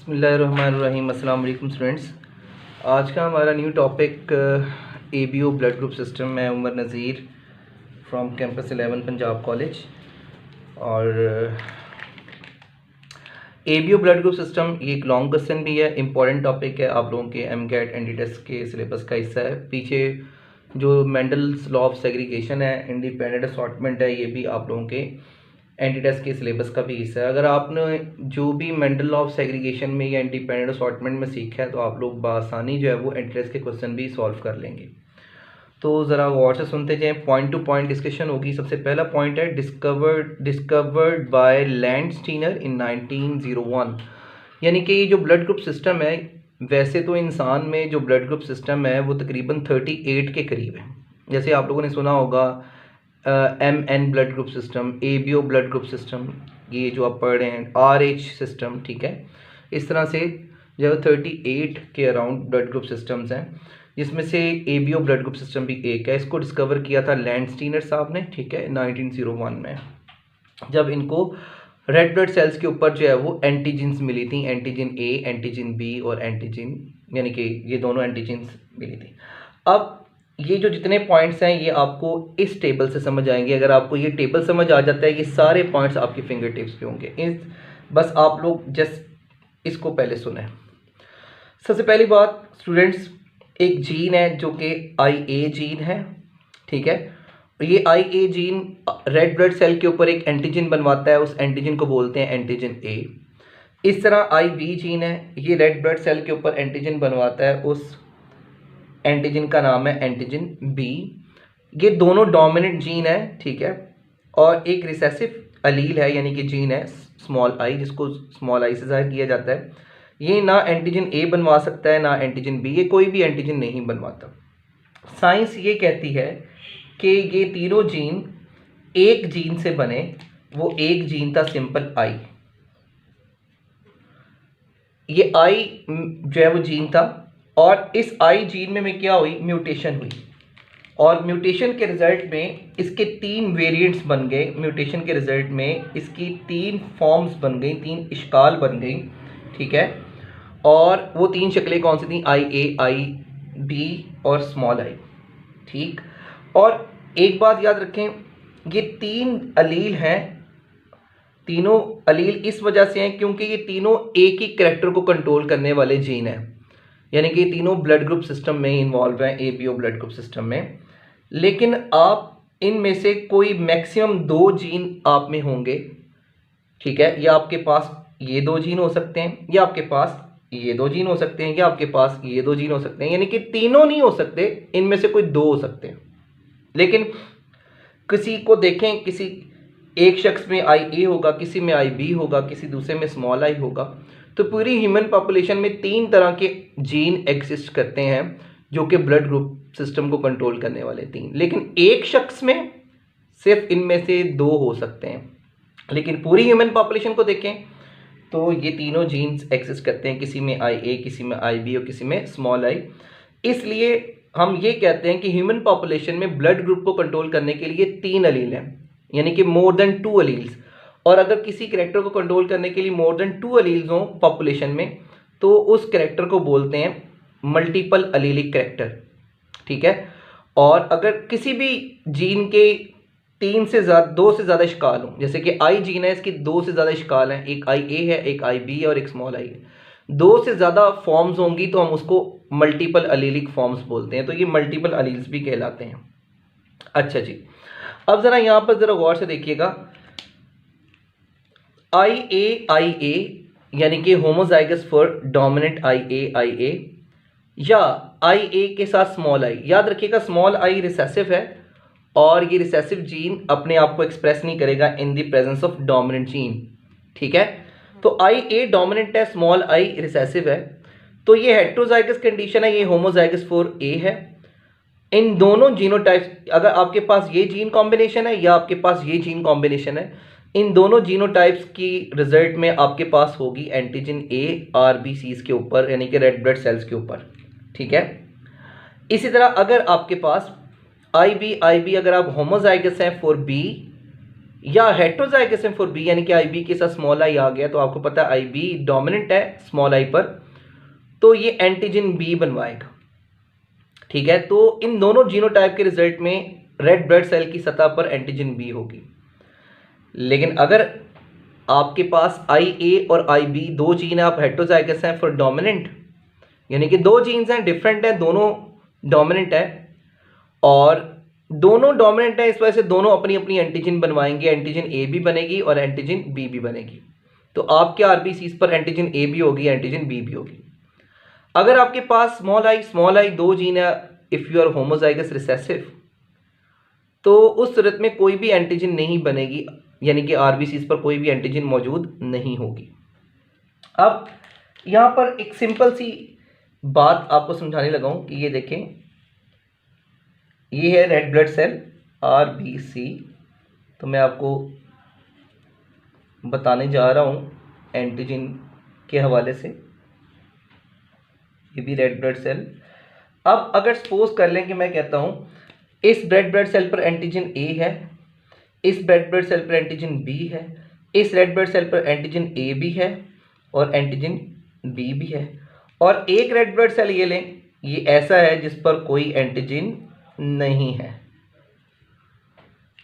बिस्मिल्लाहिर्रहमानिर्रहीम। अस्सलाम वालेकुम स्टूडेंट्स। आज का हमारा new topic ABO blood group system. मैं उमर नज़ीर फ्रॉम कैंपस 11 पंजाब कॉलेज। और एबीओ ब्लड ग्रुप सिस्टम ये एक लॉन्ग क्वेश्चन भी है, इंपॉर्टेंट टॉपिक है, आप लोगों के एमगेट एनडीटेस्ट के सिलेबस का हिस्सा है। पीछे जो मेंडल्स लॉ ऑफ सेग्रीगेशन है, इंडिपेंडेंट असॉर्टमेंट है, ये भी आप लोगों के एंटी टेस्ट के सिलेबस का भी हिस्सा है। अगर आपने जो भी मेंडल लॉ ऑफ सेग्रीगेशन में या इंडिपेंडेंट असॉर्टमेंट में सीखा है तो आप लोग बासानी जो है वो एंटी टेस्ट के क्वेश्चन भी सॉल्व कर लेंगे। तो ज़रा गौर से सुनते जाएं, पॉइंट टू पॉइंट डिस्कशन होगी। सबसे पहला पॉइंट है डिस्कवर्ड बाय लैंडस्टीनर इन 1901। यानी कि ये जो ब्लड ग्रुप सिस्टम है, वैसे तो इंसान में जो ब्लड ग्रुप सिस्टम है वो तकरीबन 38 के करीब है। जैसे आप लोगों ने सुना होगा MN blood group system, ABO blood group system, ये जो आप पढ़ रहे हैं RH सिस्टम, ठीक है। इस तरह से जो 38 के अराउंड ब्लड ग्रुप सिस्टम्स हैं, जिसमें से ABO ब्लड ग्रुप सिस्टम भी एक है। इसको डिस्कवर किया था लैंडस्टीनर साहब ने, ठीक है, 1901 में, जब इनको रेड ब्लड सेल्स के ऊपर जो है वो एंटीजेंस मिली थी, एंटीजन A, एंटीजन B और एंटीजन, यानी कि ये दोनों एंटीजेंस मिली थी। अब ये जो जितने पॉइंट्स हैं ये आपको इस टेबल से समझ आएंगे। अगर आपको ये टेबल समझ आ जाता है, ये सारे पॉइंट्स आपके फिंगर टिप्स पे होंगे। बस आप लोग जस्ट इसको पहले सुने। सबसे पहली बात स्टूडेंट्स, एक जीन है जो कि IA जीन है, ठीक है। ये IA gene red blood cell के ऊपर एक एंटीजन बनवाता है, उस एंटीजन को बोलते हैं एंटीजन A। इस तरह IB जीन है, ये रेड ब्लड सेल के ऊपर एंटीजन बनवाता है, उस एंटीजन का नाम है एंटीजन B। ये दोनों डोमिनेंट जीन है, ठीक है। और एक रिसेसिव अलील है, यानी कि जीन है स्मॉल I, जिसको स्मॉल I से जाहिर किया जाता है। ये ना एंटीजन A बनवा सकता है ना एंटीजन B, ये कोई भी एंटीजन नहीं बनवाता। साइंस ये कहती है कि ये तीनों जीन एक जीन से बने, वो एक जीन था सिंपल I। ये I जो है वो जीन था, और इस I जीन में क्या हुई, म्यूटेशन हुई, और म्यूटेशन के रिजल्ट में इसके 3 वेरिएंट्स बन गए। म्यूटेशन के रिजल्ट में इसकी 3 फॉर्म्स बन गई, 3 इश्काल बन गई, ठीक है। और वो 3 शक्लें कौन सी थी, IA, IB और स्मॉल I, ठीक। और एक बात याद रखें, ये 3 अलील हैं, तीनों अलील इस वजह से हैं क्योंकि ये तीनों एक ही कैरेक्टर को कंट्रोल करने वाले जीन हैं, यानी कि तीनों ब्लड ग्रुप सिस्टम में इन्वॉल्व हैं, ABO ब्लड ग्रुप सिस्टम में। लेकिन आप इनमें से कोई मैक्सिमम 2 जीन आप में होंगे, ठीक है। या आपके पास ये 2 जीन हो सकते हैं, या आपके पास ये 2 जीन हो सकते हैं, या आपके पास ये 2 जीन हो सकते हैं, यानी कि तीनों नहीं हो सकते, इनमें से कोई 2 हो सकते हैं। लेकिन किसी को देखें, किसी एक शख्स में IA होगा, किसी में IB होगा, किसी दूसरे में स्मॉल I होगा। तो पूरी ह्यूमन पॉपुलेशन में 3 तरह के जीन एग्जिस्ट करते हैं जो कि ब्लड ग्रुप सिस्टम को कंट्रोल करने वाले 3, लेकिन एक शख्स में सिर्फ इनमें से 2 हो सकते हैं। लेकिन पूरी ह्यूमन पॉपुलेशन को देखें तो ये तीनों जीन्स एग्जिस्ट करते हैं, किसी में IA, किसी में IB और किसी में स्मॉल I। इसलिए हम ये कहते हैं कि ह्यूमन पॉपुलेशन में ब्लड ग्रुप को कंट्रोल करने के लिए 3 अलील हैं, यानी कि मोर देन 2 अलील्स। और अगर किसी कैरेक्टर को कंट्रोल करने के लिए मोर देन 2 अलील्स हों पॉपुलेशन में, तो उस कैरेक्टर को बोलते हैं मल्टीपल अलीलिक कैरेक्टर, ठीक है। और अगर किसी भी जीन के 2 से ज़्यादा इश्काल हों, जैसे कि I जीन है, इसकी 2 से ज़्यादा इश्काल हैं, एक IA है, एक IB है और एक स्मॉल I है, 2 से ज़्यादा फॉर्म्स होंगी तो हम उसको मल्टीपल अलीलिक फॉर्म्स बोलते हैं। तो ये मल्टीपल अलील्स भी कहलाते हैं। अच्छा जी, अब ज़रा यहाँ पर ज़रा गौर से देखिएगा, IA यानी कि होमोजाइगस फॉर डोमिनेंट IA या IA के साथ स्मॉल I। याद रखिएगा स्मॉल I रिसेसिव है, और ये रिसेसिव जीन अपने आप को एक्सप्रेस नहीं करेगा in the presence of dominant gene, ठीक है। तो IA डोमिनेंट है, स्मॉल I रिसेसिव है, तो ये हेट्रोजाइगस कंडीशन है, ये होमोजाइगस फॉर A है। इन दोनों जीनोटाइप्स, अगर आपके पास ये जीन कॉम्बिनेशन है या आपके पास ये जीन कॉम्बिनेशन है, इन दोनों जीनोटाइप्स की रिजल्ट में आपके पास होगी एंटीजन A RBCs के ऊपर, यानी कि रेड ब्लड सेल्स के ऊपर, ठीक है। इसी तरह अगर आपके पास IB अगर आप होमोजाइगस हैं फॉर B या हेट्रोजाइगस फॉर बी, यानी कि आई बी के साथ स्मॉल आई आ गया, तो आपको पता है आई बी डोमिनेंट है स्मॉल आई पर, तो ये एंटीजन बी बनवाएगा। ठीक है, तो इन दोनों जीनोटाइप के रिजल्ट में रेड ब्लड सेल की सतह पर एंटीजन बी होगी। लेकिन अगर आपके पास आई ए और आई बी दो जीन है, आप हेट्रोजाइगस हैं फॉर डोमिनेंट, यानी कि दो जीन्स हैं डिफरेंट हैं, दोनों डोमिनेंट है और दोनों डोमिनेंट है, इस वजह से दोनों अपनी अपनी एंटीजन बनवाएंगे, एंटीजन ए भी बनेगी और एंटीजन बी भी बनेगी। तो आपके आरबीसीज पर एंटीजन ए भी होगी, एंटीजन बी भी होगी। अगर आपके पास स्मॉल आई दो जीन है, if you are homozygous recessive, तो उस सूरत में कोई भी एंटीजन नहीं बनेगी, यानी कि आरबीसीज पर कोई भी एंटीजन मौजूद नहीं होगी। अब यहां पर एक सिंपल सी बात आपको समझाने लगा हूं कि ये देखें, ये है रेड ब्लड सेल आरबीसी, तो मैं आपको बताने जा रहा हूं एंटीजन के हवाले से। ये भी रेड ब्लड सेल। अब अगर सपोज कर लें कि मैं कहता हूं इस रेड ब्लड सेल पर एंटीजन ए है, इस रेड ब्लड सेल पर एंटीजन बी है, इस रेड ब्लड सेल पर एंटीजन ए भी है और एंटीजन बी भी है, और एक रेड ब्लड सेल ये लें, ये ऐसा है जिस पर कोई एंटीजन नहीं है।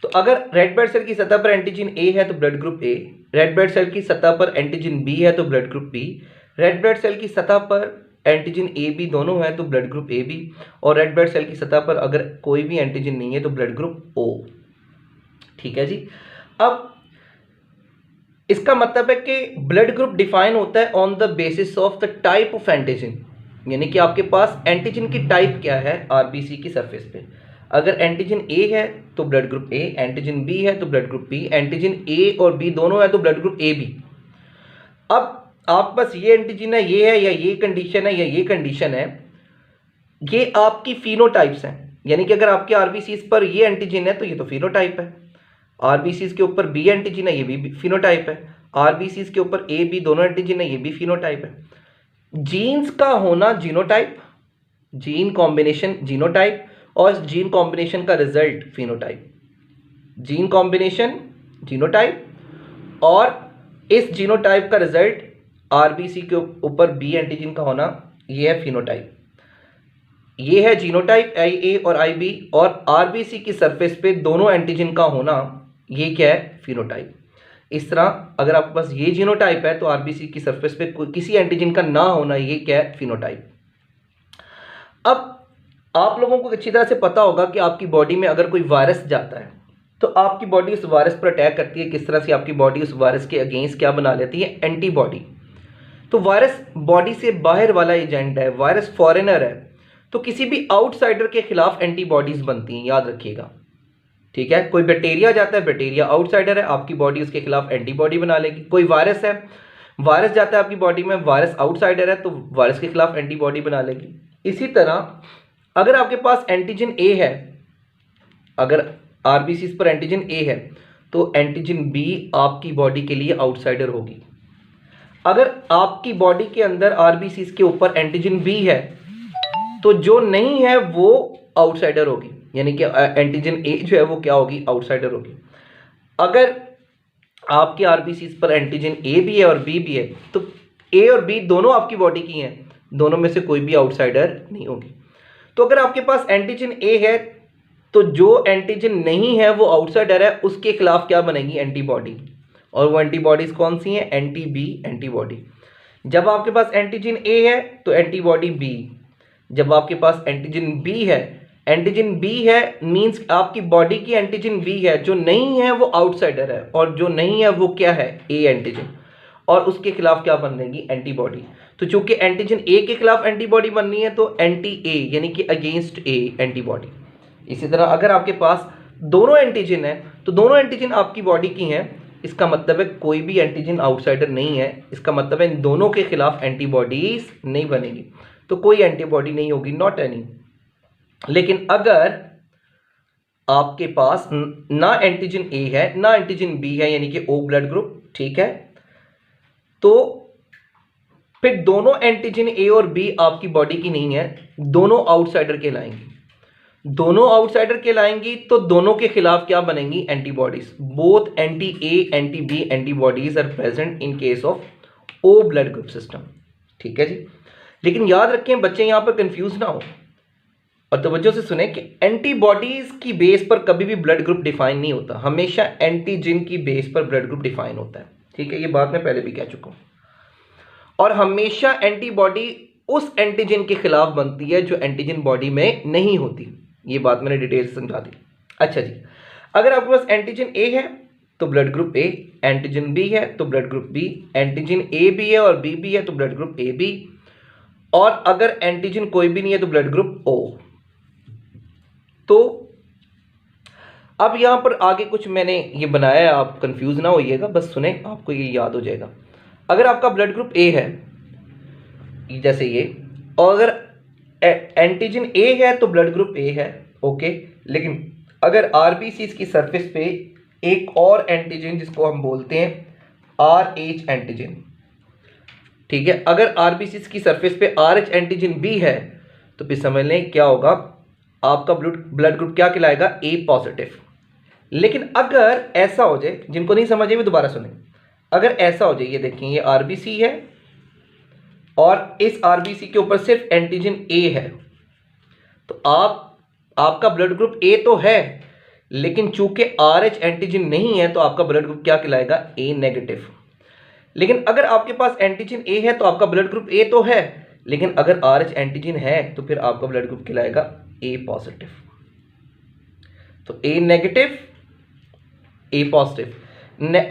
तो अगर रेड ब्लड सेल की सतह पर एंटीजन ए है तो blood group A, red blood cell की सतह पर एंटीजन बी है तो blood group B, red blood cell की सतह पर एंटीजन ए बी दोनों है तो ब्लड ग्रुप ए बी, और रेड ब्लड सेल की सतह पर अगर कोई भी एंटीजन नहीं है तो ब्लड ग्रुप ओ। ठीक है जी। अब इसका मतलब है कि ब्लड ग्रुप डिफाइन होता है on the basis of the type of antigen, यानी कि आपके पास एंटीजन की टाइप क्या है आरबीसी की सरफेस पे। अगर एंटीजन ए है तो blood group A, antigen B है तो blood group B, antigen A और बी दोनों है तो ब्लड ग्रुप ए बी। अब आप बस ये एंटीजन है, ये है, या ये कंडीशन है, या ये कंडीशन है, ये आपकी फिनोटाइप्स हैं। यानी कि अगर आपके आरबीसीज पर ये एंटीजन है तो ये तो फिनोटाइप है, आरबीसीज के ऊपर बी एंटीजन है, ये भी फिनोटाइप है, आरबीसीज के ऊपर ए बी दोनों एंटीजन है, ये भी फिनोटाइप है। जीन्स का होना जीनोटाइप, जीन कॉम्बिनेशन जीनोटाइप, और जीन कॉम्बिनेशन का result phenotype. Gene combination genotype और इस जीनोटाइप का रिजल्ट आरबीसी के ऊपर बी एंटीजन का होना, ये है फिनोटाइप। ये है जीनोटाइप आई ए और आई बी, और आरबीसी की सरफेस पे दोनों एंटीजन का होना, ये क्या है फिनोटाइप। इस तरह अगर आपके पास ये जीनोटाइप है तो आरबीसी की सरफेस पे किसी एंटीजन का ना होना, ये क्या है फिनोटाइप। अब आप लोगों को अच्छी तरह से पता होगा कि आपकी बॉडी में अगर कोई वायरस जाता है तो आपकी बॉडी उस वायरस पर अटैक करती है, किस तरह से आपकी बॉडी उस वायरस के अगेंस्ट क्या बना लेती है, एंटीबॉडी। तो वायरस बॉडी से बाहर वाला एजेंट है, वायरस फॉरेनर है, तो किसी भी आउटसाइडर के खिलाफ एंटीबॉडीज बनती हैं, याद रखिएगा। ठीक है, कोई बैक्टीरिया जाता है, बैक्टीरिया आउटसाइडर है, आपकी बॉडी उसके खिलाफ एंटीबॉडी बना लेगी। कोई वायरस है, वायरस जाता है आपकी बॉडी में, वायरस आउटसाइडर है तो वायरस के खिलाफ एंटीबॉडी बना लेगी। इसी तरह अगर आपके पास एंटीजन ए है, अगर आरबीसीज पर एंटीजन ए है तो एंटीजन बी आपकी बॉडी के लिए आउटसाइडर होगी। अगर आपकी बॉडी के अंदर आरबीसीज के ऊपर एंटीजन बी है तो जो नहीं है वो आउटसाइडर होगी, यानी कि एंटीजन ए जो है वो क्या होगी, आउटसाइडर होगी। अगर आपके आरबीसीज पर एंटीजन ए भी है और बी भी है तो ए और बी दोनों आपकी बॉडी की हैं, दोनों में से कोई भी आउटसाइडर नहीं होगी। तो अगर आपके पास एंटीजन ए है तो जो एंटीजन नहीं है वो आउटसाइडर है, उसके खिलाफ क्या बनेगी, एंटीबॉडी, और वो एंटीबॉडीज कौन सी हैं, एंटी बी एंटीबॉडी। जब आपके पास एंटीजन ए है तो एंटीबॉडी बी, जब आपके पास एंटीजन बी है, एंटीजन बी है मींस आपकी बॉडी की एंटीजन बी है, जो नहीं है वो आउटसाइडर है, और जो नहीं है वो क्या है, ए एंटीजन, और उसके खिलाफ क्या बनेगी, एंटीबॉडी। तो चूंकि एंटीजन ए के खिलाफ एंटीबॉडी बननी है तो एंटी ए यानी कि अगेंस्ट ए एंटीबॉडी। इसी तरह अगर आपके पास दोनों एंटीजन है तो दोनों एंटीजन आपकी बॉडी की हैं, इसका मतलब है कोई भी एंटीजन आउटसाइडर नहीं है, इसका मतलब है इन दोनों के खिलाफ एंटीबॉडीज नहीं बनेगी, तो कोई एंटीबॉडी नहीं होगी, नॉट एनी। लेकिन अगर आपके पास ना एंटीजन ए है ना एंटीजन बी है, यानी कि ओ ब्लड ग्रुप, ठीक है, तो फिर दोनों एंटीजन ए और बी आपकी बॉडी की नहीं है, दोनों आउटसाइडर कहलाएंगे। दोनों आउटसाइडर कहलाएंगी तो दोनों के खिलाफ क्या बनेंगी? Antibodies. Both anti A anti B antibodies are present in case of O blood group system. ठीक है जी। लेकिन याद रखें बच्चे यहां पर कंफ्यूज ना हो और तवज्जो से सुने कि एंटीबॉडीज की बेस पर कभी भी ब्लड ग्रुप डिफाइन नहीं होता, हमेशा एंटीजन की बेस पर ब्लड ग्रुप डिफाइन होता है। ठीक है, ये बात मैं पहले भी कह चुका हूं। और हमेशा एंटीबॉडी उस एंटीजन के खिलाफ बनती है जो एंटीजन बॉडी में नहीं होती। ये बात मैंने डिटेल से समझा दी। अच्छा जी, अगर आपके पास एंटीजन ए है तो blood group A, antigen B है तो blood group B, antigen A भी है और बी भी है तो ब्लड ग्रुप ए बी, और अगर एंटीजन कोई भी नहीं है तो ब्लड ग्रुप ओ। तो अब यहां पर आगे कुछ मैंने ये बनाया है, आप कंफ्यूज ना होइएगा, बस सुने, आपको ये याद हो जाएगा। अगर आपका ब्लड ग्रुप ए है जैसे ये, और अगर एंटीजन ए है तो ब्लड ग्रुप ए है, ओके। लेकिन अगर आरबीसीज की सरफेस पे एक और एंटीजन जिसको हम बोलते हैं आर एच एंटीजन, ठीक है, अगर आरबीसीज की सरफेस पे आर एच एंटीजन बी है तो फिर समझ लें क्या होगा, आपका ब्लड ग्रुप क्या कहलाएगा? ए पॉजिटिव। लेकिन अगर ऐसा हो जाए, जिनको नहीं समझे भी दोबारा सुने, अगर ऐसा हो जाए, ये देखें ये आरबीसी है और इस आरबीसी के ऊपर सिर्फ एंटीजन ए है, तो आपका ब्लड ग्रुप ए तो है, लेकिन चूंकि आर एच एंटीजन नहीं है तो आपका ब्लड ग्रुप क्या कहलाएगा? ए नेगेटिव। लेकिन अगर आपके पास एंटीजन ए है तो आपका ब्लड ग्रुप ए तो है, लेकिन अगर आर एच एंटीजन है तो फिर आपका ब्लड ग्रुप कहलाएगा ए पॉजिटिव। तो ए नेगेटिव, ए पॉजिटिव।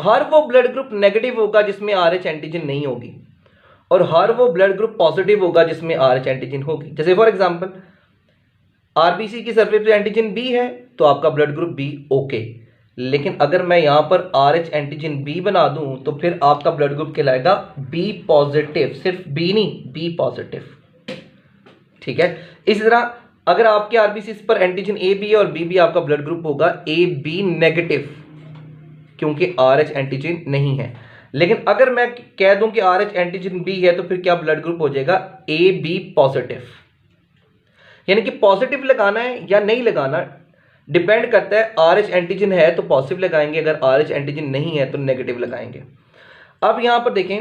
हर वो ब्लड ग्रुप नेगेटिव होगा जिसमें आर एच एंटीजन नहीं होगी, और हर वो ब्लड ग्रुप पॉजिटिव होगा जिसमें आर एच एंटीजन होगी। जैसे फॉर एग्जांपल आरबीसी की सरफेस पे एंटीजन बी है तो आपका ब्लड ग्रुप बी ओके, लेकिन अगर मैं यहां पर आर एच एंटीजन बी बना दूं तो फिर आपका ब्लड ग्रुप कहलाएगा बी पॉजिटिव, सिर्फ बी नहीं, बी पॉजिटिव। ठीक है, इसी तरह अगर आपके आरबीसी पर एंटीजन ए बी है और बी भी, आपका ब्लड ग्रुप होगा ए बी नेगेटिव, क्योंकि आर एच एंटीजन नहीं है। लेकिन अगर मैं कह दूं कि आर एच एंटीजन बी है तो फिर क्या ब्लड ग्रुप हो जाएगा? A B positive. यानी कि पॉजिटिव लगाना है या नहीं लगाना डिपेंड करता है, आर एच एंटीजन है तो पॉजिटिव लगाएंगे, अगर आर एच एंटीजन नहीं है तो नेगेटिव लगाएंगे। अब यहां पर देखें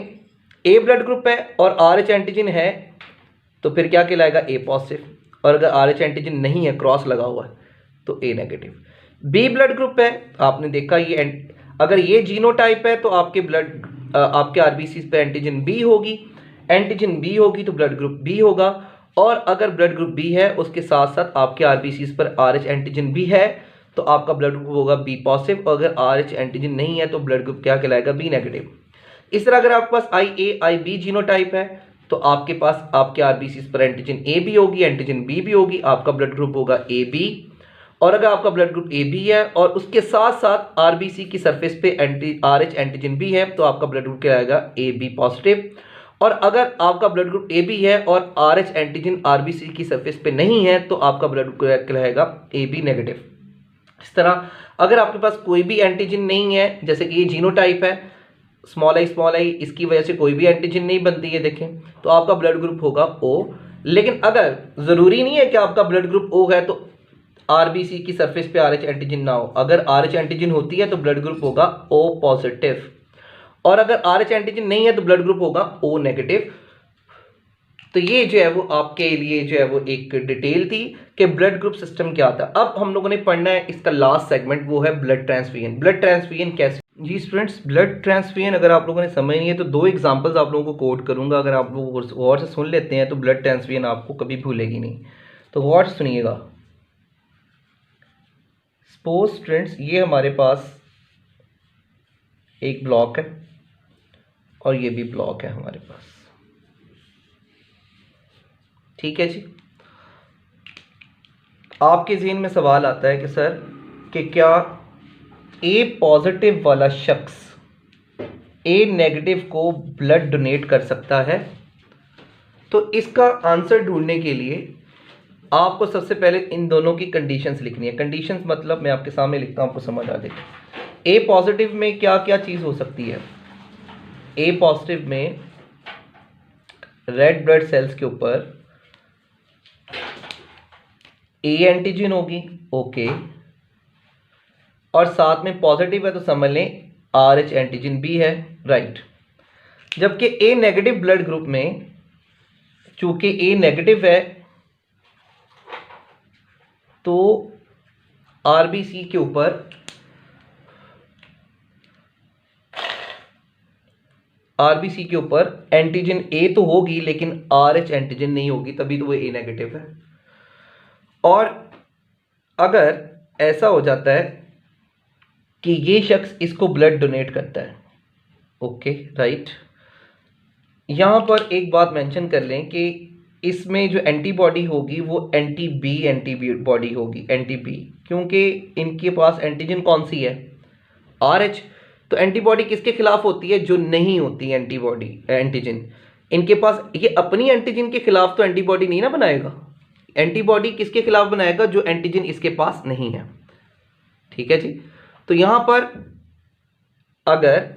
ए ब्लड ग्रुप है और आर एच एंटीजन है तो फिर क्या कहलाएगा? ए पॉजिटिव, और अगर आर एच एंटीजन नहीं है, क्रॉस लगा हुआ है, तो ए नेगेटिव। बी ब्लड ग्रुप है, आपने देखा ये अगर ये जीनोटाइप है तो आपके आरबीसी पे एंटीजन बी होगी, एंटीजन बी होगी तो ब्लड ग्रुप बी होगा, और अगर ब्लड ग्रुप बी है उसके साथ साथ आपके आरबीसी पर आर एच एंटीजन भी है तो आपका ब्लड ग्रुप होगा बी पॉजिटिव, और अगर आर एच एंटीजन नहीं है तो ब्लड ग्रुप क्या कहलाएगा? B negative. इस तरह अगर आपके पास आई ए आई बी जीनोटाइप है तो आपके पास आपके आरबीसी पर एंटीजन ए भी होगी, एंटीजन बी भी होगी, आपका ब्लड ग्रुप होगा ए बी। और अगर आपका ब्लड ग्रुप ए बी है और उसके साथ साथ आरबीसी की सरफेस पे आर एच एंटीजन भी है तो आपका ब्लड ग्रुप क्या आएगा? A B positive. और अगर आपका ब्लड ग्रुप ए बी है और आर एच एंटीजन आरबीसी की सरफेस पे नहीं है तो आपका ब्लड ग्रुप कहलाएगा ए बी नेगेटिव। इस तरह अगर आपके पास कोई भी एंटीजन नहीं है, जैसे कि ये जीनोटाइप है स्मॉल आई, इसकी वजह से कोई भी एंटीजन नहीं बनती है देखें, तो आपका ब्लड ग्रुप होगा ओ। लेकिन अगर जरूरी नहीं है कि आपका ब्लड ग्रुप ओ है तो आरबीसी की सरफेस पे आर एच एंटीजन ना हो, अगर आर एच एंटीजन होती है तो ब्लड ग्रुप होगा ओ पॉजिटिव, और अगर आर एच एंटीजन नहीं है तो ब्लड ग्रुप होगा ओ नेगेटिव। तो ये जो है वो आपके लिए जो है वो एक डिटेल थी कि ब्लड ग्रुप सिस्टम क्या था। अब हम लोगों ने पढ़ना है इसका लास्ट सेगमेंट, वो है ब्लड ट्रांसफ्यूजन। ब्लड ट्रांसफ्यूजन कैसे? जी स्टूडेंट्स, ब्लड ट्रांसफ्यूजन अगर आप लोगों ने समझ नहीं है तो दो एग्जांपल्स आप लोगों को कोट करूंगा, अगर आप लोग गौर से सुन लेते हैं तो ब्लड ट्रांसफ्यूजन आपको कभी भूलेगी नहीं। तो गौर से सुनिएगा। सपोज स्टूडेंट्स ये हमारे पास एक ब्लॉक है और ये भी ब्लॉक है हमारे पास, ठीक है जी। आपके ज़हन में सवाल आता है कि सर कि क्या ए पॉजिटिव वाला शख्स ए नेगेटिव को ब्लड डोनेट कर सकता है? तो इसका आंसर ढूंढने के लिए आपको सबसे पहले इन दोनों की कंडीशंस लिखनी है। कंडीशंस मतलब मैं आपके सामने लिखता हूं, आपको समझ आ जाएगी। ए पॉजिटिव में क्या क्या चीज़ हो सकती है? ए पॉजिटिव में रेड ब्लड सेल्स के ऊपर ए एंटीजन होगी, ओके, और साथ में पॉजिटिव है तो समझ लें आर एच एंटीजन भी है, राइट। जबकि ए नेगेटिव ब्लड ग्रुप में, चूंकि ए नेगेटिव है तो आरबीसी के ऊपर एंटीजन ए तो होगी लेकिन आर एच एंटीजन नहीं होगी, तभी तो वो ए नेगेटिव है। और अगर ऐसा हो जाता है कि ये शख्स इसको ब्लड डोनेट करता है, ओके, राइट। यहां पर एक बात मेंशन कर लें कि इसमें जो एंटीबॉडी होगी वो एंटी बी बॉडी होगी, एंटी बी, क्योंकि इनके पास एंटीजन कौन सी है, आर एच। तो एंटीबॉडी किसके खिलाफ होती है, जो नहीं होती एंटीबॉडी एंटीजन इनके पास, ये अपनी एंटीजन के खिलाफ तो एंटीबॉडी नहीं ना बनाएगा, एंटीबॉडी किसके खिलाफ बनाएगा, जो एंटीजन इसके पास नहीं है, ठीक है जी। तो यहां पर अगर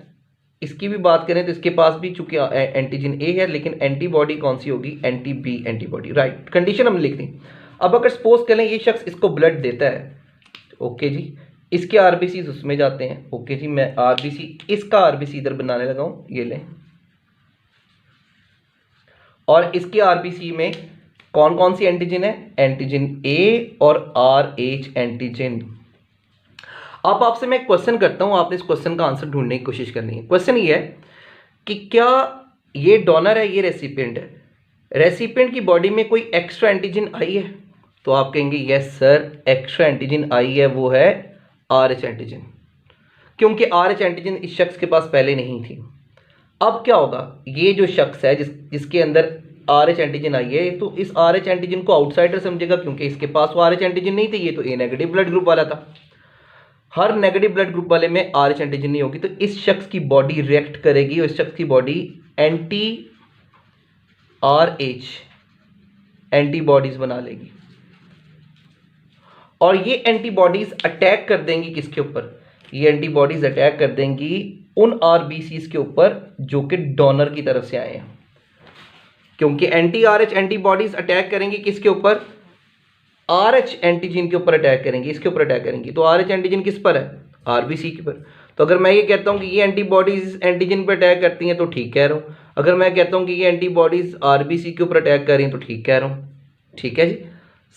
इसकी भी बात करें तो इसके पास भी चूंकि एंटीजन ए है लेकिन एंटीबॉडी कौन सी होगी, anti B antibody, right. Condition हम लिख दें। अब अगर सपोज करें ये शख्स इसको ब्लड देता है, ओके जी, इसके आरबीसी उसमें जाते हैं, ओके जी, मैं आरबीसी, इसका आरबीसी इधर बनाने लगा हूं, ये लें, और इसके आरबीसी में कौन कौन सी एंटीजन है, एंटीजन ए और आर एच एंटीजन। अब आपसे मैं क्वेश्चन करता हूं, आपने इस क्वेश्चन का आंसर ढूंढने की कोशिश करनी है। क्वेश्चन ये है कि क्या ये डोनर है, ये रेसिपिएंट है, रेसिपिएंट की बॉडी में कोई एक्स्ट्रा एंटीजन आई है, तो आप कहेंगे यस सर एक्स्ट्रा एंटीजन आई है, वो है आर एच एंटीजन, क्योंकि आर एच एंटीजन इस शख्स के पास पहले नहीं थी। अब क्या होगा, ये जो शख्स है जिसके अंदर आर एच एंटीजन आई है, तो इस आर एच एंटीजन को आउटसाइडर समझेगा, क्योंकि इसके पास वो आर एच एंटीजन नहीं थी, ये तो ए नेगेटिव ब्लड ग्रुप वाला था। हर नेगेटिव ब्लड ग्रुप वाले में आर एच एंटीजन नहीं होगी, तो इस शख्स की बॉडी रिएक्ट करेगी और इस शख्स की body anti R H antibodies बना लेगी, और ये एंटीबॉडीज अटैक कर देंगी किसके ऊपर, ये एंटीबॉडीज अटैक कर देंगी उन आरबीसीज के ऊपर जो कि डोनर की तरफ से आए हैं, क्योंकि anti R H antibodies attack करेंगी किसके ऊपर, आर एच एंटीजन के ऊपर अटैक करेंगी, इसके ऊपर अटैक करेंगी। तो आर एच एंटीजन किस पर है, आरबीसी के पर। तो अगर मैं ये कहता हूं कि ये एंटीबॉडीज एंटीजन पर अटैक करती हैं तो ठीक कह रहा हूं, अगर मैं कहता हूं कि ये एंटीबॉडीज आरबीसी के ऊपर अटैक कर रही हैं तो ठीक कह रहा हूं, ठीक है जी,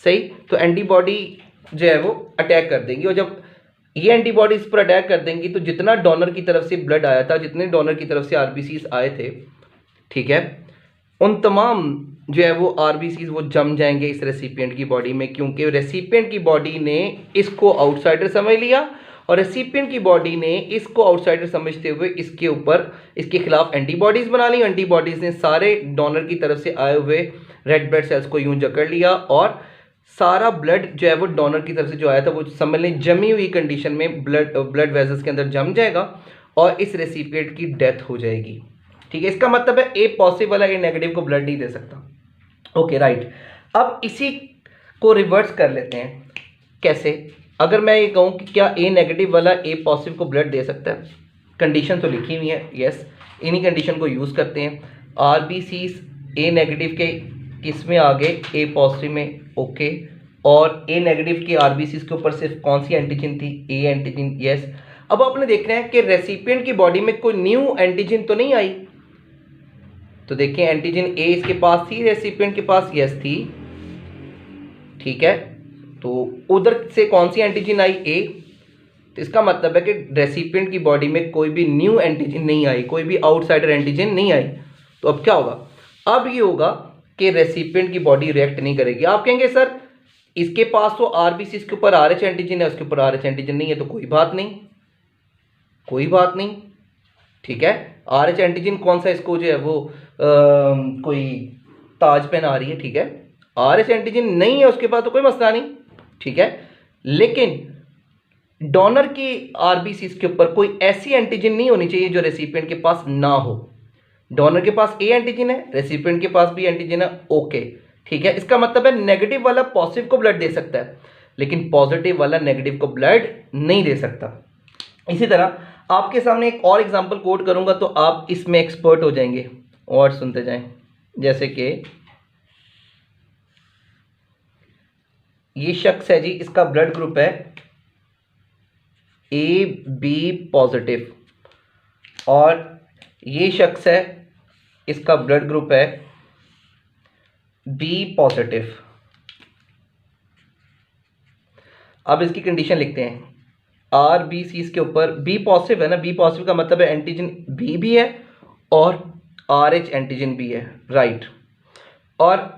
सही। तो एंटीबॉडी जो है वो अटैक कर देंगी, और जब ये एंटीबॉडी इस पर अटैक कर देंगी तो जितना डोनर की तरफ से ब्लड आया था, जितने डोनर की तरफ से आरबीसीज आए थे, ठीक है, उन तमाम जो है वो आरबीसीज वो जम जाएंगे इस रेसिपिएंट की बॉडी में, क्योंकि रेसिपिएंट की बॉडी ने इसको आउटसाइडर समझ लिया और रेसिपिएंट की बॉडी ने इसको आउटसाइडर समझते हुए इसके ऊपर इसके खिलाफ एंटीबॉडीज बना ली। एंटीबॉडीज ने सारे डोनर की तरफ से आए हुए रेड ब्लड सेल्स को यूं जकड़ लिया और सारा ब्लड जो है वो डोनर की तरफ से जो आया था वो समझ लें जमी हुई कंडीशन में ब्लड वेजल्स के अंदर जम जाएगा और इस रेसिपिएंट की डेथ हो जाएगी, ठीक है। इसका मतलब है ए पॉजिटिव वाला ए नेगेटिव को ब्लड नहीं दे सकता, ओके, राइट। अब इसी को रिवर्स कर लेते हैं, कैसे, अगर मैं ये कहूँ कि क्या ए नेगेटिव वाला ए पॉजिटिव को ब्लड दे सकता है, कंडीशन तो लिखी हुई है, यस, इन्हीं कंडीशन को यूज़ करते हैं। आरबीसीज ए नेगेटिव के किस में आ गए, ए पॉजिटिव में, ओके, और ए नेगेटिव के आरबीसीज के ऊपर सिर्फ कौन सी एंटीजन थी, ए एंटीजन, यस। अब आपने देखना है कि रेसिपिएंट की बॉडी में कोई न्यू एंटीजन तो नहीं आई, तो देखिए एंटीजन ए इसके पास थी, रेसिपिएंट के पास यस थी, ठीक है, तो उधर से कौन सी एंटीजन आई, ए, तो इसका मतलब है कि रेसिपिएंट की बॉडी में कोई भी न्यू एंटीजन नहीं आई, कोई भी आउटसाइडर एंटीजन नहीं आई। तो अब क्या होगा, अब ये होगा कि रेसिपिएंट की बॉडी रिएक्ट नहीं करेगी। आप कहेंगे सर इसके पास तो आरबीसी के ऊपर आर एच एंटीजन है, उसके ऊपर आर एच एंटीजन नहीं है, तो कोई बात नहीं, कोई बात नहीं, ठीक है। आर एच एंटीजन कौन सा इसको जो है वो कोई ताज पहना रही है, ठीक है, आर एच एंटीजन नहीं है उसके पास तो कोई मसला नहीं, ठीक है। लेकिन डोनर की आरबीसी के ऊपर कोई ऐसी एंटीजन नहीं होनी चाहिए जो रेसिपिएंट के पास ना हो। डोनर के पास ए एंटीजन है, रेसिपिएंट के पास भी एंटीजन है, ओके, ठीक है। इसका मतलब है नेगेटिव वाला पॉजिटिव को ब्लड दे सकता है लेकिन पॉजिटिव वाला नेगेटिव को ब्लड नहीं दे सकता। इसी तरह आपके सामने एक और एग्जांपल कोट करूंगा तो आप इसमें एक्सपर्ट हो जाएंगे और सुनते जाएं, जैसे कि ये शख्स है जी, इसका ब्लड ग्रुप है ए बी पॉजिटिव, और ये शख्स है, इसका ब्लड ग्रुप है बी पॉजिटिव। अब इसकी कंडीशन लिखते हैं, आर बी सी के ऊपर बी पॉजिटिव है ना, बी पॉजिटिव का मतलब है एंटीजन बी भी है और आर एच एंटीजन भी है, राइट। और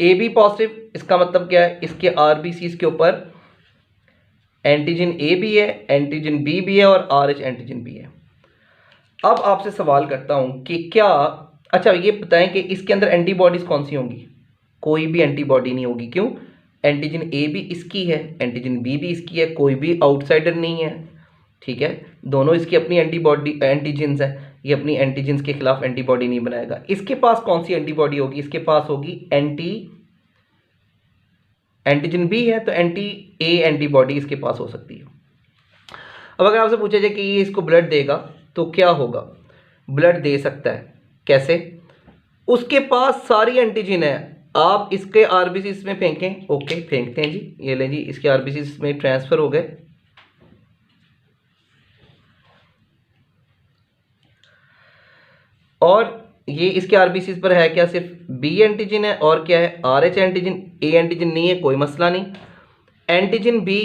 ए बी पॉजिटिव इसका मतलब क्या है, इसके आर बी सी के ऊपर एंटीजन ए भी है, एंटीजन बी भी है और आर एच एंटीजन भी है। अब आपसे सवाल करता हूं कि क्या, अच्छा ये बताएं कि इसके अंदर एंटीबॉडीज कौन सी होंगी? कोई भी एंटीबॉडी नहीं होगी। क्यों? एंटीजन ए भी इसकी है, एंटीजन बी भी इसकी है, कोई भी आउटसाइडर नहीं है, ठीक है। दोनों इसकी अपनी एंटीबॉडी एंटीजन्स है, ये अपनी एंटीजन्स के खिलाफ एंटीबॉडी नहीं बनाएगा। इसके पास कौन सी एंटीबॉडी होगी? इसके पास होगी एंटीजन बी है तो एंटी ए एंटीबॉडी इसके पास हो सकती है। अब अगर आपसे पूछा जाए कि ये इसको ब्लड देगा तो क्या होगा? ब्लड दे सकता है। कैसे? उसके पास सारी एंटीजन है, आप इसके आरबीसी इसमें फेंकें, ओके फेंकते हैं जी, ये लें जी, इसके आरबीसी इसमें ट्रांसफर हो गए, और ये इसके आरबीसी पर है क्या? सिर्फ बी एंटीजन है और क्या है? Are H antigen, A antigen नहीं है, कोई मसला नहीं। एंटीजन बी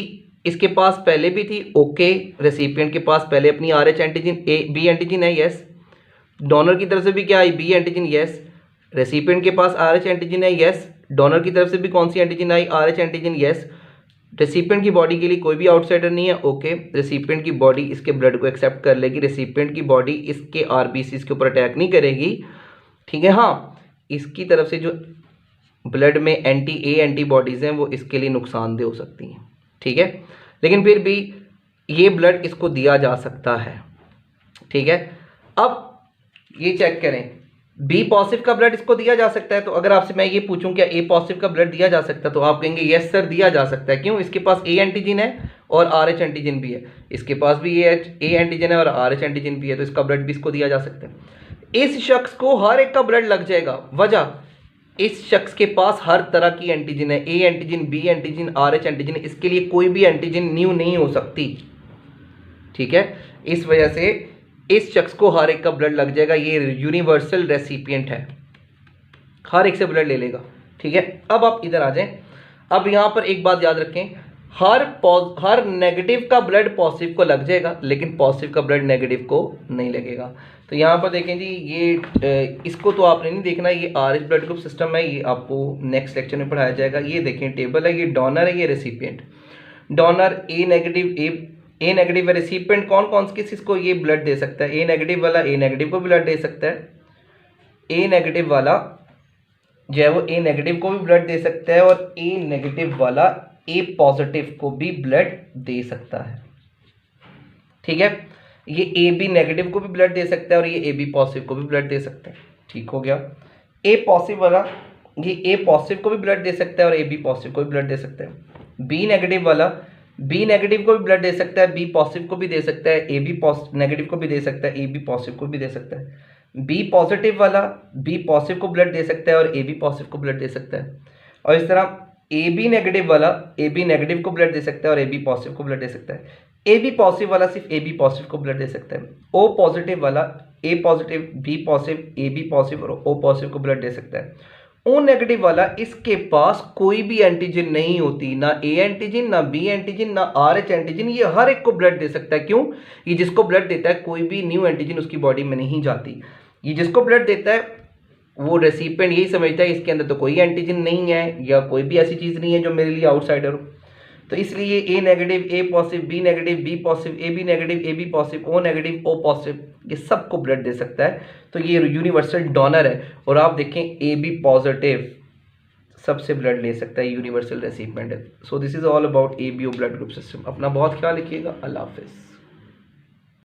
इसके पास पहले भी थी, ओके, रेसिपिएंट के पास पहले अपनी R H antigen A B antigen है, यस। डोनर की तरफ से भी क्या आई? B antigen, yes. रेसिपिएंट के पास आर एच एंटीजन है, यस। डोनर की तरफ से भी कौन सी एंटीजन आई? R H antigen, yes. Recipient की बॉडी के लिए कोई भी आउटसाइडर नहीं है, ओके। रेसिपिएंट की बॉडी इसके ब्लड को एक्सेप्ट कर लेगी, रेसिपिएंट की बॉडी इसके आरबीसी के ऊपर अटैक नहीं करेगी, ठीक है। हाँ, इसकी तरफ से जो ब्लड में एंटी ए एंटीबॉडीज़ हैं वो इसके लिए नुकसानदेह हो सकती हैं, ठीक है। लेकिन फिर भी ये ब्लड इसको दिया जा सकता है, ठीक है। अब ये चेक करें, बी पॉजिटिव का ब्लड इसको दिया जा सकता है, तो अगर आपसे मैं ये पूछूं क्या ए पॉजिटिव का ब्लड दिया जा सकता है, तो आप कहेंगे यस सर दिया जा सकता है। क्यों? इसके पास ए एंटीजन है और आर एच एंटीजन भी है, इसके पास भी ए एंटीजन है और आर एच एंटीजन भी है, तो इसका ब्लड भी इसको दिया जा सकता है। इस शख्स को हर एक का ब्लड लग जाएगा, वजह इस शख्स के पास हर तरह की एंटीजन है, A antigen, B antigen, R H antigen, इसके लिए कोई भी एंटीजन न्यू नहीं हो सकती, ठीक है। इस वजह से इस शख्स को हर एक का ब्लड लग जाएगा, ये यूनिवर्सल रेसिपिएंट है, हर एक से ब्लड ले लेगा, ठीक है। अब आप इधर आ जाएं। अब यहाँ पर एक बात याद रखें, हर नेगेटिव का ब्लड पॉजिटिव को लग जाएगा, लेकिन पॉजिटिव का ब्लड नेगेटिव को नहीं लगेगा। तो यहाँ पर देखें जी, ये इसको तो आपने नहीं देखना, ये R H blood group system है, ये आपको नेक्स्ट लेक्चर में पढ़ाया जाएगा। ये देखें टेबल है, ये डोनर है, ये रेसिपिएंट। डोनर ए नेगेटिव रेसिपिएंट कौन कौन किसको ये ब्लड दे सकता है? ए नेगेटिव वाला ए नेगेटिव को ब्लड दे सकता है, ए नेगेटिव वाला जो है वो ए नेगेटिव को भी ब्लड दे सकता है, और ए नेगेटिव वाला ए पॉजिटिव को भी ब्लड दे सकता है, ठीक है। ये ए बी नेगेटिव को भी ब्लड दे सकता है और ये ए बी पॉजिटिव को भी ब्लड दे सकता है, ठीक हो गया। ए पॉजिटिव वाला ये ए पॉजिटिव को भी ब्लड दे सकता है और ए बी पॉजिटिव को भी ब्लड दे सकता है। बी नेगेटिव वाला बी नेगेटिव को भी ब्लड दे सकता है, बी पॉजिटिव को भी दे सकता है, ए बी नेगेटिव को भी दे सकता है, ए बी पॉजिटिव को भी दे सकता है। बी पॉजिटिव वाला बी पॉजिटिव को ब्लड दे सकता है और ए बी पॉजिटिव को ब्लड दे सकता है। और इस तरह ए बी नेगेटिव वाला ए बी नेगेटिव को ब्लड दे सकता है और ए बी पॉजिटिव को ब्लड दे सकता है। ए बी पॉजिटिव वाला सिर्फ ए बी पॉजिटिव को ब्लड दे सकता है। ओ पॉजिटिव वाला A positive, B positive, A B positive और ओ पॉजिटिव को ब्लड दे सकता है। ओ नेगेटिव वाला इसके पास कोई भी एंटीजन नहीं होती, ना ए एंटीजन, ना बी एंटीजन, ना आर एच एंटीजन, ये हर एक को ब्लड दे सकता है। क्यों? ये जिसको ब्लड देता है कोई भी न्यू एंटीजन उसकी बॉडी में नहीं जाती, ये जिसको ब्लड देता है वो रेसिपिएंट यही समझता है इसके अंदर तो कोई एंटीजन नहीं है या कोई भी ऐसी चीज़ नहीं है जो मेरे लिए आउटसाइडर हो, तो इसलिए A negative A positive, B negative B positive, A B negative A B positive, O negative O positive, ये सबको ब्लड दे सकता है। तो ये यूनिवर्सल डोनर है। और आप देखें ए बी पॉजिटिव सबसे ब्लड ले सकता है, यूनिवर्सल रेसिपिएंट है। So this is all about A B O blood group system. अपना बहुत ख्याल रखिएगा। अल्लाह हाफिज़।